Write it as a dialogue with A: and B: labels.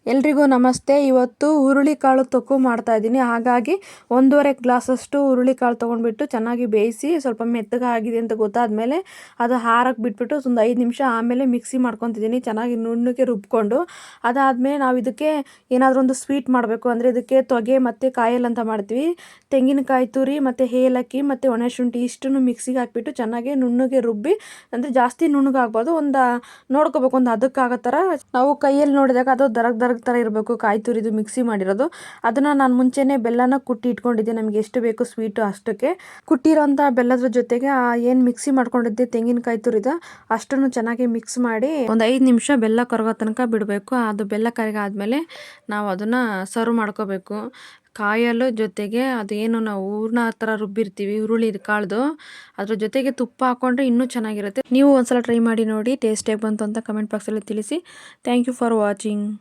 A: ಎಲ್ರಿಗೂ ನಮಸ್ತೆ. ಇವತ್ತು ಹುರುಳಿಕಾಳು ತೊಕ್ಕು ಮಾಡ್ತಾ ಇದ್ದೀನಿ. ಹಾಗಾಗಿ 1.5 ಗ್ಲಾಸಷ್ಟು ಹುರುಳಿಕಾಳು ತೊಗೊಂಡ್ಬಿಟ್ಟು ಚೆನ್ನಾಗಿ ಬೇಯಿಸಿ ಸ್ವಲ್ಪ ಮೆತ್ತಗಾಗಿದೆ ಅಂತ ಗೊತ್ತಾದಮೇಲೆ ಅದು ಹಾರಕ್ಕೆ ಬಿಟ್ಬಿಟ್ಟು ಒಂದು 5 ನಿಮಿಷ ಆಮೇಲೆ ಮಿಕ್ಸಿ ಮಾಡ್ಕೊತಿದ್ದೀನಿ ಚೆನ್ನಾಗಿ ನುಣ್ಣಗೆ ರುಬ್ಕೊಂಡು. ಅದಾದಮೇಲೆ ನಾವು ಇದಕ್ಕೆ ಏನಾದರೂ ಒಂದು ಸ್ವೀಟ್ ಮಾಡಬೇಕು ಅಂದರೆ ಇದಕ್ಕೆ ತೊಗೆ ಮತ್ತು ಕಾಯಲ್ಲಿ ಅಂತ ಮಾಡ್ತೀವಿ. ತೆಂಗಿನಕಾಯಿ ತುರಿ ಮತ್ತು ಏಲಕ್ಕಿ ಮತ್ತು ಒಣಶುಂಠಿ ಇಷ್ಟನ್ನು ಮಿಕ್ಸಿಗೆ ಹಾಕ್ಬಿಟ್ಟು ಚೆನ್ನಾಗಿ ನುಣ್ಣಗೆ ರುಬ್ಬಿ, ಅಂದರೆ ಜಾಸ್ತಿ ನುಣ್ಣಗಾಗ್ಬಾರ್ದು, ನೋಡ್ಕೋಬೇಕು ಒಂದು ಅದಕ್ಕಾಗೋ ಥರ. ನಾವು ಕೈಯಲ್ಲಿ ನೋಡಿದಾಗ ಅದು ದರಗ್ ಥರ ಇರಬೇಕು ಕಾಯಿ ತುರಿದು ಮಿಕ್ಸಿ ಮಾಡಿರೋದು. ಅದನ್ನು ನಾನು ಮುಂಚೆನೇ ಬೆಲ್ಲನ ಕುಟ್ಟಿ ಇಟ್ಕೊಂಡಿದ್ದೆ, ನಮಗೆ ಎಷ್ಟು ಬೇಕು ಸ್ವೀಟು ಅಷ್ಟಕ್ಕೆ. ಕುಟ್ಟಿರೋಂಥ ಬೆಲ್ಲದ್ರ ಜೊತೆಗೆ ಏನು ಮಿಕ್ಸಿ ಮಾಡ್ಕೊಂಡಿದ್ದೆ ತೆಂಗಿನಕಾಯಿ ತುರಿದ ಅಷ್ಟನ್ನು ಚೆನ್ನಾಗಿ ಮಿಕ್ಸ್ ಮಾಡಿ ಒಂದು 5 ನಿಮಿಷ ಬೆಲ್ಲ ಕರಗೋ ತನಕ ಬಿಡಬೇಕು. ಅದು ಬೆಲ್ಲ ಕರಗಾದ್ಮೇಲೆ ನಾವು ಅದನ್ನು ಸರ್ವ್ ಮಾಡ್ಕೋಬೇಕು. ಕಾಯಲು ಜೊತೆಗೆ ಅದೇನು ನಾವು ಹೂರ್ಣ ಥರ ರುಬ್ಬಿರ್ತೀವಿ ಹುರುಳಿ ಕಾಳ್ದು, ಅದ್ರ ಜೊತೆಗೆ ತುಪ್ಪ ಹಾಕ್ಕೊಂಡ್ರೆ ಇನ್ನೂ ಚೆನ್ನಾಗಿರುತ್ತೆ. ನೀವು ಒಂದ್ಸಲ ಟ್ರೈ ಮಾಡಿ ನೋಡಿ, ಟೇಸ್ಟ್ ಹೇಗೆ ಬಂತು ಅಂತ ಕಮೆಂಟ್ ಬಾಕ್ಸಲ್ಲಿ ತಿಳಿಸಿ. Thank you for watching.